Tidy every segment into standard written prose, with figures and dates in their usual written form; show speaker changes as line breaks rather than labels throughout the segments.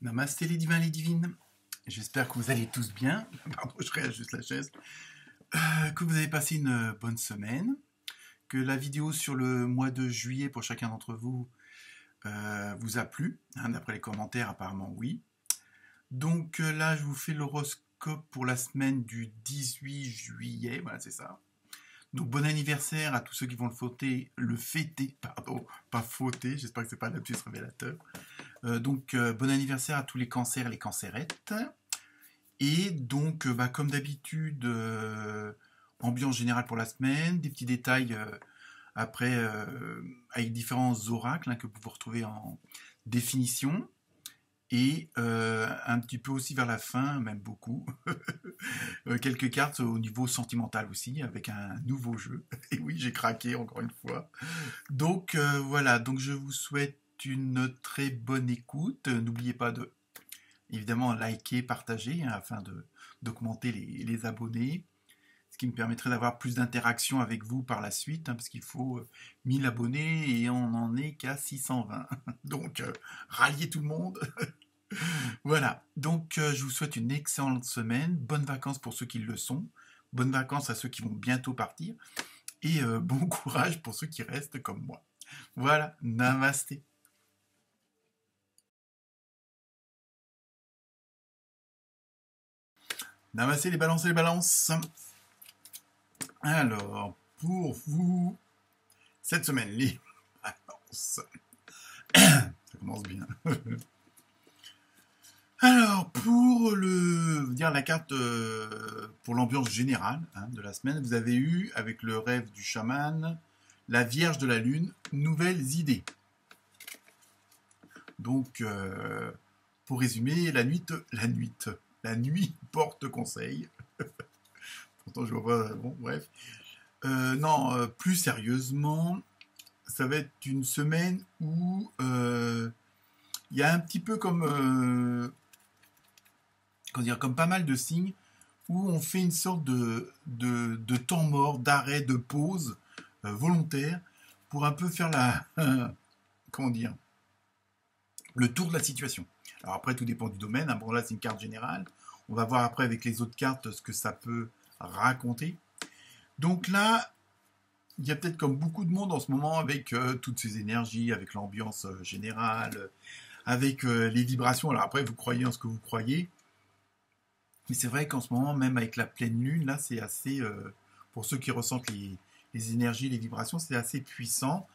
Namasté les divins, les divines. J'espère que vous allez tous bien. Pardon, je réajuste la chaise. Que vous avez passé une bonne semaine. Que la vidéo sur le mois de juillet pour chacun d'entre vous vous a plu. D'après les commentaires, apparemment oui. Donc là, je vous fais l'horoscope pour la semaine du 18 juillet. Voilà, c'est ça. Donc bon anniversaire à tous ceux qui vont le fêter, pardon, pas fauter, j'espère que c'est pas un lapsus révélateur. Bon anniversaire à tous les cancers et les cancérettes. Et donc, comme d'habitude, ambiance générale pour la semaine, des petits détails après avec différents oracles que vous pouvez retrouver en définition. Et un petit peu aussi vers la fin, même beaucoup, quelques cartes au niveau sentimental aussi, avec un nouveau jeu. Et oui, j'ai craqué encore une fois. Donc voilà, donc je vous souhaite une très bonne écoute. N'oubliez pas de, évidemment, liker, partager, afin d'augmenter les abonnés, ce qui me permettrait d'avoir plus d'interaction avec vous par la suite, parce qu'il faut 1000 abonnés et on n'en est qu'à 620. Donc, ralliez tout le monde. Voilà, donc je vous souhaite une excellente semaine, bonnes vacances pour ceux qui le sont, bonnes vacances à ceux qui vont bientôt partir, et bon courage pour ceux qui restent comme moi. Voilà, namasté. Namasté les balances et les balances. Alors, pour vous, cette semaine, les balances. Ça commence bien. Alors, pour la carte pour l'ambiance générale de la semaine, vous avez eu, avec le rêve du chaman, la Vierge de la Lune, nouvelles idées. Donc, pour résumer, la nuit porte conseil. Pourtant, je vois pas. Bon, bref. Non, plus sérieusement, ça va être une semaine où il y a un petit peu comme pas mal de signes où on fait une sorte de temps mort, d'arrêt, de pause volontaire pour un peu faire comment dire, le tour de la situation. Alors après, tout dépend du domaine. Bon, là, c'est une carte générale. On va voir après avec les autres cartes ce que ça peut raconter. Donc là, il y a peut-être comme beaucoup de monde en ce moment avec toutes ces énergies, avec l'ambiance générale, avec les vibrations. Alors après, vous croyez en ce que vous croyez. Mais c'est vrai qu'en ce moment, même avec la pleine lune, là, c'est assez, pour ceux qui ressentent les énergies, les vibrations, c'est assez puissant.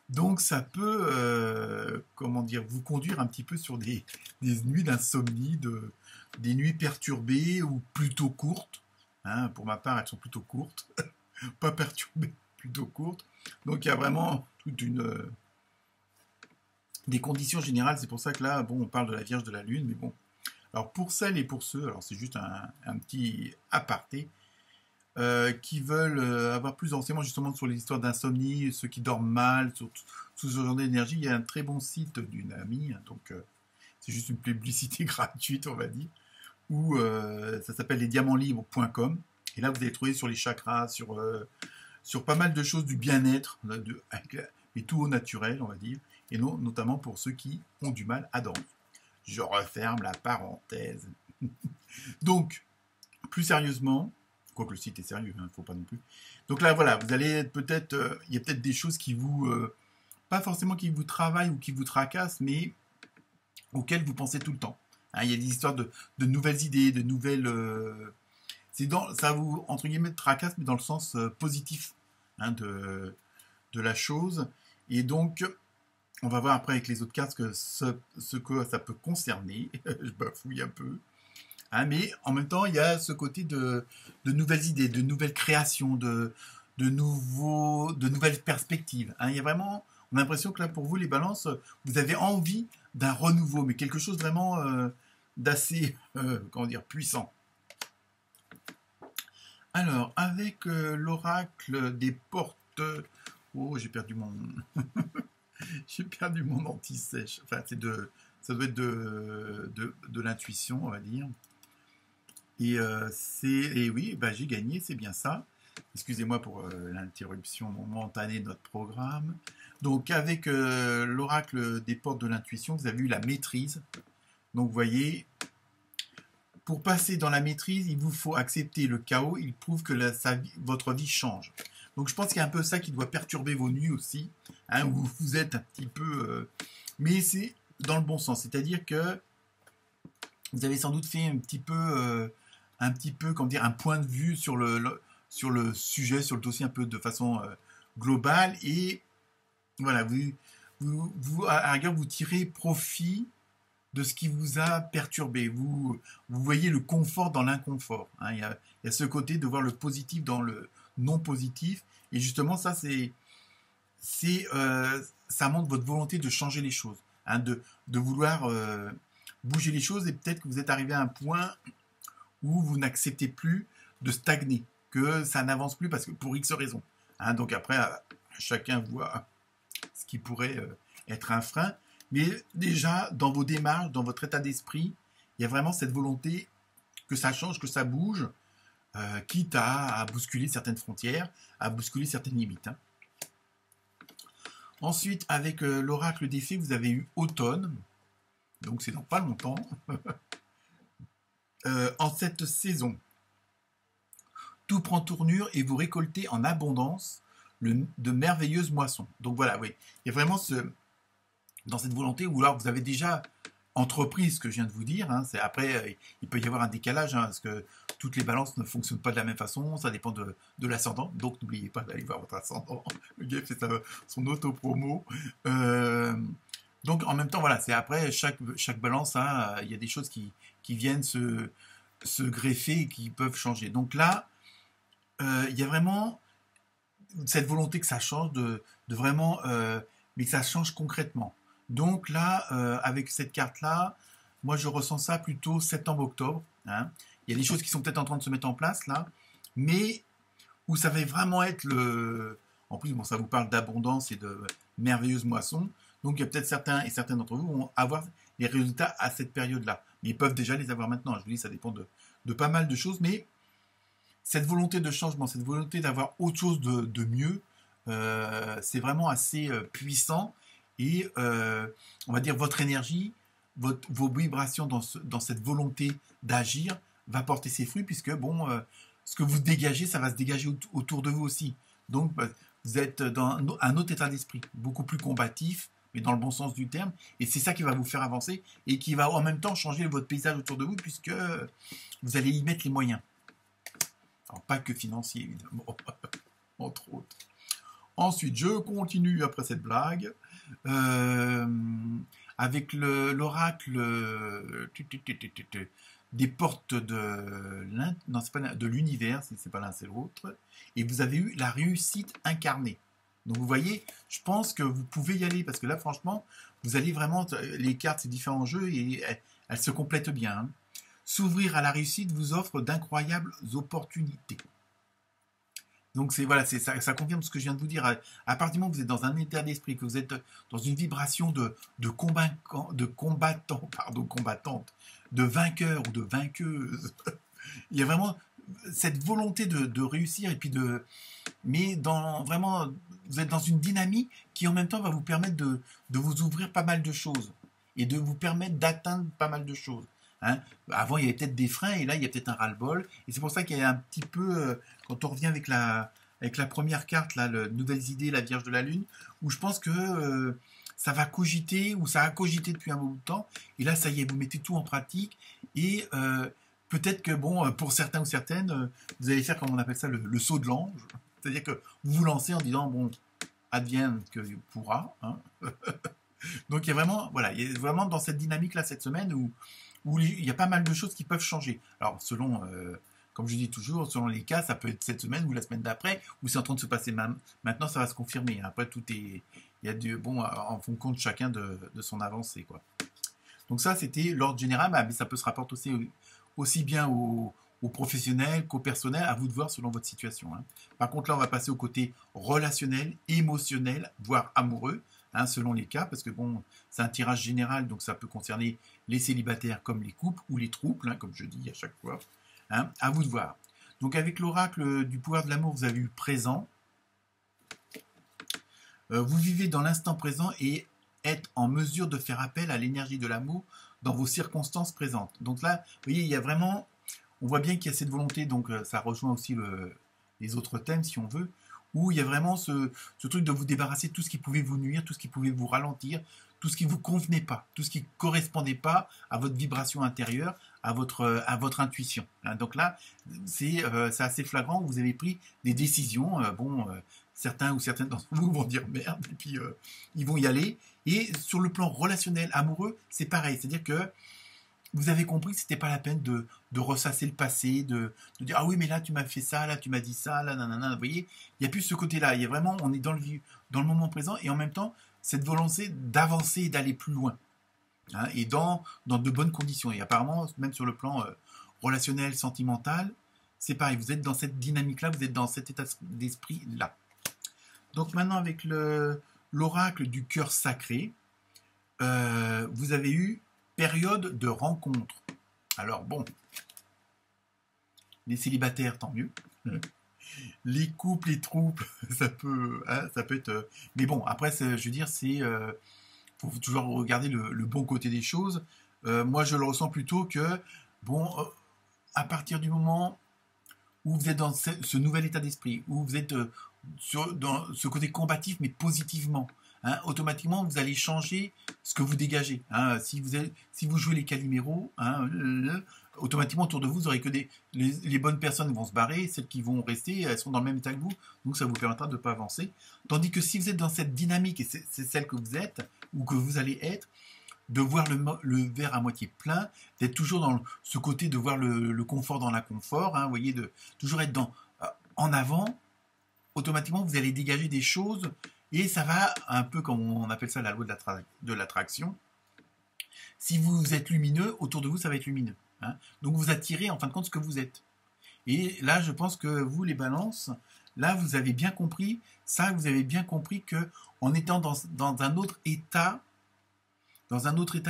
Donc ça peut, vous conduire un petit peu sur des nuits d'insomnie, des nuits perturbées ou plutôt courtes. Pour ma part, elles sont plutôt courtes. Pas perturbées, plutôt courtes. Donc il y a vraiment des conditions générales. C'est pour ça que là, bon, on parle de la Vierge de la Lune, mais bon. Alors pour celles et pour ceux, alors c'est juste un petit aparté, qui veulent avoir plus de renseignements justement sur les histoires d'insomnie, ceux qui dorment mal, sur tout ce genre d'énergie, il y a un très bon site d'une amie, donc c'est juste une publicité gratuite, on va dire, où ça s'appelle lesdiamantlibres.com, et là vous allez trouver sur les chakras, sur pas mal de choses du bien-être, mais tout au naturel, on va dire, et notamment pour ceux qui ont du mal à dormir. Je referme la parenthèse. Donc, plus sérieusement, quoique le site est sérieux, il ne faut pas non plus. Donc là, voilà, vous allez peut-être, il y a peut-être des choses qui vous, pas forcément qui vous travaillent ou qui vous tracassent, mais auxquelles vous pensez tout le temps. Il y a des histoires de nouvelles idées, de nouvelles, ça vous, entre guillemets, tracasse, mais dans le sens positif de la chose. Et donc, on va voir après avec les autres cartes ce que ça peut concerner. Je bafouille un peu. Mais en même temps, il y a ce côté de nouvelles idées, de nouvelles créations, de nouvelles perspectives. Il y a vraiment, on a l'impression que là, pour vous, les balances, vous avez envie d'un renouveau, mais quelque chose vraiment d'assez, puissant. Alors, avec l'oracle des portes... Oh, j'ai perdu mon... J'ai perdu mon anti-sèche. Enfin, ça doit être de l'intuition, on va dire. Et oui, j'ai gagné, c'est bien ça. Excusez-moi pour l'interruption momentanée de notre programme. Donc, avec l'oracle des portes de l'intuition, vous avez eu la maîtrise. Donc, vous voyez, pour passer dans la maîtrise, il vous faut accepter le chaos. Il prouve que votre vie change. Donc, je pense qu'il y a un peu ça qui doit perturber vos nuits aussi, hein, où vous êtes un petit peu... mais c'est dans le bon sens. C'est-à-dire que vous avez sans doute fait un petit peu, comment dire, un point de vue sur le sujet, sur le dossier un peu de façon globale. Et voilà, à la rigueur, vous tirez profit de ce qui vous a perturbé. Vous voyez le confort dans l'inconfort. Hein. Il y a ce côté de voir le positif dans le non positif. Et justement, ça, ça montre votre volonté de changer les choses, hein, de vouloir bouger les choses. Et peut-être que vous êtes arrivé à un point où vous n'acceptez plus de stagner, que ça n'avance plus parce que pour X raisons. Hein. Donc après, chacun voit ce qui pourrait être un frein. Mais déjà, dans vos démarches, dans votre état d'esprit, il y a vraiment cette volonté que ça change, que ça bouge, quitte à bousculer certaines frontières, à bousculer certaines limites. Hein. Ensuite, avec l'oracle des fées, vous avez eu automne, donc c'est dans pas longtemps. En cette saison, tout prend tournure et vous récoltez en abondance de merveilleuses moissons. Donc voilà, oui, il y a vraiment dans cette volonté où alors vous avez déjà entrepris ce que je viens de vous dire. Hein, après, il peut y avoir un décalage, hein, parce que toutes les balances ne fonctionnent pas de la même façon, ça dépend de l'ascendant. Donc n'oubliez pas d'aller voir votre ascendant. Le gars fait son auto-promo. Donc en même temps, voilà, c'est après chaque balance, hein, il y a des choses qui viennent se greffer et qui peuvent changer. Donc là, il y a vraiment cette volonté que ça change, de vraiment, mais que ça change concrètement. Donc là, avec cette carte-là, moi je ressens ça plutôt septembre-octobre. Hein. Il y a des choses qui sont peut-être en train de se mettre en place là, mais où ça va vraiment être le... En plus, bon, ça vous parle d'abondance et de merveilleuses moissons. Donc il y a peut-être certains et certaines d'entre vous vont avoir les résultats à cette période-là. Mais ils peuvent déjà les avoir maintenant. Je vous dis, ça dépend de pas mal de choses. Mais cette volonté de changement, cette volonté d'avoir autre chose de mieux, c'est vraiment assez puissant. Et on va dire votre énergie, vos vibrations dans cette volonté d'agir va porter ses fruits, puisque bon, ce que vous dégagez, ça va se dégager autour de vous aussi. Donc vous êtes dans un autre état d'esprit, beaucoup plus combatif, mais dans le bon sens du terme. Et c'est ça qui va vous faire avancer et qui va en même temps changer votre paysage autour de vous, puisque vous allez y mettre les moyens. Alors pas que financiers, évidemment, entre autres. Ensuite, je continue après cette blague avec l'oracle des portes de l'univers, c'est pas l'un, c'est l'autre. Et vous avez eu la réussite incarnée. Donc vous voyez, je pense que vous pouvez y aller, parce que là, franchement, vous allez vraiment... Les cartes, c'est différents jeux, et elles se complètent bien. Hein. S'ouvrir à la réussite vous offre d'incroyables opportunités. Donc voilà, ça confirme ce que je viens de vous dire. À partir du moment où vous êtes dans un état d'esprit, que vous êtes dans une vibration de combattante, de vainqueur ou de vainqueuse, il y a vraiment cette volonté de réussir, et puis mais vraiment, vous êtes dans une dynamique qui en même temps va vous permettre de vous ouvrir pas mal de choses et de vous permettre d'atteindre pas mal de choses. Hein. Avant, il y avait peut-être des freins, et là, il y a peut-être un ras-le-bol. Et c'est pour ça qu'il y a un petit peu, quand on revient avec la première carte, là, Nouvelles idées, la Vierge de la Lune, où je pense que ça va cogiter, ou ça a cogité depuis un bout de temps. Et là, ça y est, vous mettez tout en pratique. Et peut-être que, bon, pour certains ou certaines, vous allez faire, comme on appelle ça, le saut de l'ange. C'est-à-dire que vous vous lancez en disant, bon, advienne que pourra. Hein. Donc, il y a vraiment dans cette dynamique-là, cette semaine, où il y a pas mal de choses qui peuvent changer. Alors, selon, comme je dis toujours, selon les cas, ça peut être cette semaine ou la semaine d'après, ou c'est en train de se passer maintenant, ça va se confirmer. Après, il y a en fonction de chacun de son avancée, quoi. Donc ça, c'était l'ordre général, mais ça peut se rapporter aussi bien aux professionnels qu'aux personnels, à vous de voir selon votre situation. Hein. Par contre, là, on va passer au côté relationnel, émotionnel, voire amoureux. Hein, selon les cas, parce que bon, c'est un tirage général, donc ça peut concerner les célibataires comme les couples ou les trouples, hein, comme je dis à chaque fois. Hein, à vous de voir. Donc avec l'oracle du pouvoir de l'amour, vous avez eu présent. Vous vivez dans l'instant présent et être en mesure de faire appel à l'énergie de l'amour dans vos circonstances présentes. Donc là, vous voyez, il y a vraiment, on voit bien qu'il y a cette volonté, donc ça rejoint aussi les autres thèmes, si on veut, où il y a vraiment ce truc de vous débarrasser de tout ce qui pouvait vous nuire, tout ce qui pouvait vous ralentir, tout ce qui ne vous convenait pas, tout ce qui ne correspondait pas à votre vibration intérieure, à votre intuition. Hein, donc là, c'est assez flagrant, vous avez pris des décisions, certains ou certaines d'entre vous vont dire merde, et puis ils vont y aller. Et sur le plan relationnel, amoureux, c'est pareil, c'est-à-dire que vous avez compris que c'était pas la peine de ressasser le passé, de dire ah oui mais là tu m'as fait ça, là tu m'as dit ça, là nanana, vous voyez, il n'y a plus ce côté-là, il y a vraiment, on est dans le moment présent et en même temps cette volonté d'avancer et d'aller plus loin, hein, et dans de bonnes conditions. Et apparemment, même sur le plan relationnel, sentimental, c'est pareil, vous êtes dans cette dynamique-là, vous êtes dans cet état d'esprit-là. Donc maintenant avec l'oracle du cœur sacré, vous avez eu période de rencontre. Alors bon, les célibataires, tant mieux. Les couples, les troupes, ça peut être... mais bon, après, je veux dire, faut toujours regarder le bon côté des choses. Moi, je le ressens plutôt que, bon, à partir du moment où vous êtes dans ce nouvel état d'esprit, où vous êtes dans ce côté combatif, mais positivement, hein, automatiquement, vous allez changer ce que vous dégagez. Hein. Si vous jouez les caliméros, hein, automatiquement, autour de vous, vous aurez que les bonnes personnes vont se barrer, celles qui vont rester, elles sont dans le même état que vous, donc ça vous permettra de ne pas avancer. Tandis que si vous êtes dans cette dynamique, et c'est celle que vous êtes, ou que vous allez être, de voir le verre à moitié plein, d'être toujours dans ce côté de voir le confort dans l'inconfort, hein, vous voyez, de toujours être en avant, automatiquement, vous allez dégager des choses, et ça va un peu comme on appelle ça la loi de l'attraction. Si vous êtes lumineux, autour de vous, ça va être lumineux. Hein. Donc vous attirez en fin de compte ce que vous êtes. Et là, je pense que vous, les balances, là, vous avez bien compris ça, vous avez bien compris que en étant dans un autre état,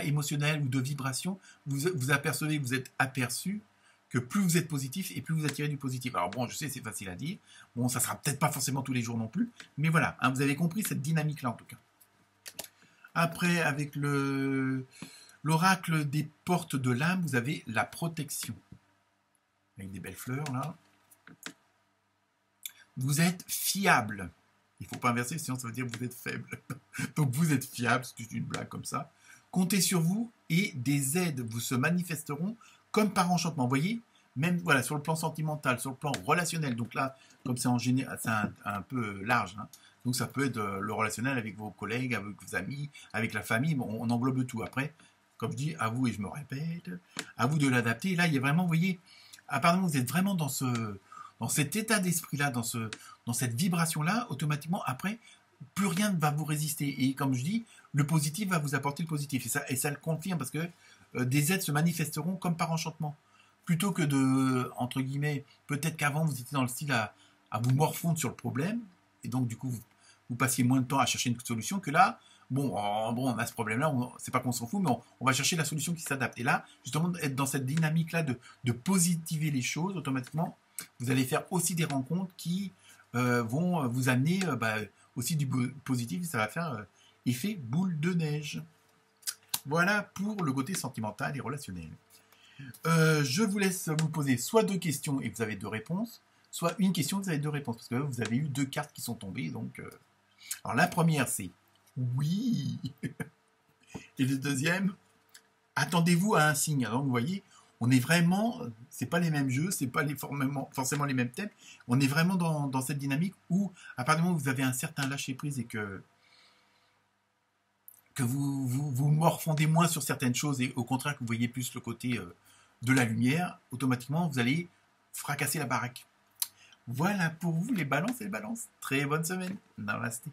émotionnel ou de vibration, vous apercevez, vous êtes aperçu que plus vous êtes positif et plus vous attirez du positif. Alors bon, je sais, c'est facile à dire. Bon, ça sera peut-être pas forcément tous les jours non plus, mais voilà, hein, vous avez compris cette dynamique-là en tout cas. Après, avec l'oracle des portes de l'âme, vous avez la protection. Avec des belles fleurs, là. Vous êtes fiable. Il ne faut pas inverser, sinon ça veut dire que vous êtes faible. Donc vous êtes fiable, c'est une blague comme ça. Comptez sur vous et des aides vous se manifesteront comme par enchantement. Vous voyez, même voilà, sur le plan sentimental, sur le plan relationnel. Donc là, comme c'est en général, c'est un peu large. Hein. Donc ça peut être le relationnel avec vos collègues, avec vos amis, avec la famille. Bon, on englobe tout. Après, comme je dis, à vous, et je me répète, à vous de l'adapter. Là, il y a vraiment, vous voyez, apparemment, vous êtes vraiment dans cet état d'esprit-là, dans cette vibration-là, automatiquement, après, plus rien ne va vous résister. Et comme je dis, le positif va vous apporter le positif. Et ça le confirme, parce que des aides se manifesteront comme par enchantement. Plutôt que de, entre guillemets, peut-être qu'avant, vous étiez dans le style à vous morfondre sur le problème, et donc, du coup, vous passiez moins de temps à chercher une solution, que là, bon, on a ce problème-là, c'est pas qu'on s'en fout, mais on va chercher la solution qui s'adapte. Et là, justement, être dans cette dynamique-là de positiver les choses, automatiquement, vous allez faire aussi des rencontres qui vont vous amener aussi du positif, et ça va faire effet boule de neige. Voilà pour le côté sentimental et relationnel. Je vous laisse vous poser soit 2 questions et vous avez 2 réponses, soit une question et vous avez 2 réponses, parce que là, vous avez eu 2 cartes qui sont tombées. Donc, alors la première, c'est oui. Et le deuxième, attendez-vous à un signe. Alors vous voyez, on est vraiment, c'est pas les mêmes jeux, c'est pas forcément les mêmes thèmes. On est vraiment dans cette dynamique où, à partir du moment où vous avez un certain lâcher prise et que vous morfondez moins sur certaines choses et au contraire que vous voyez plus le côté de la lumière, automatiquement vous allez fracasser la baraque. Voilà pour vous les balances et les balances. Très bonne semaine. Namasté.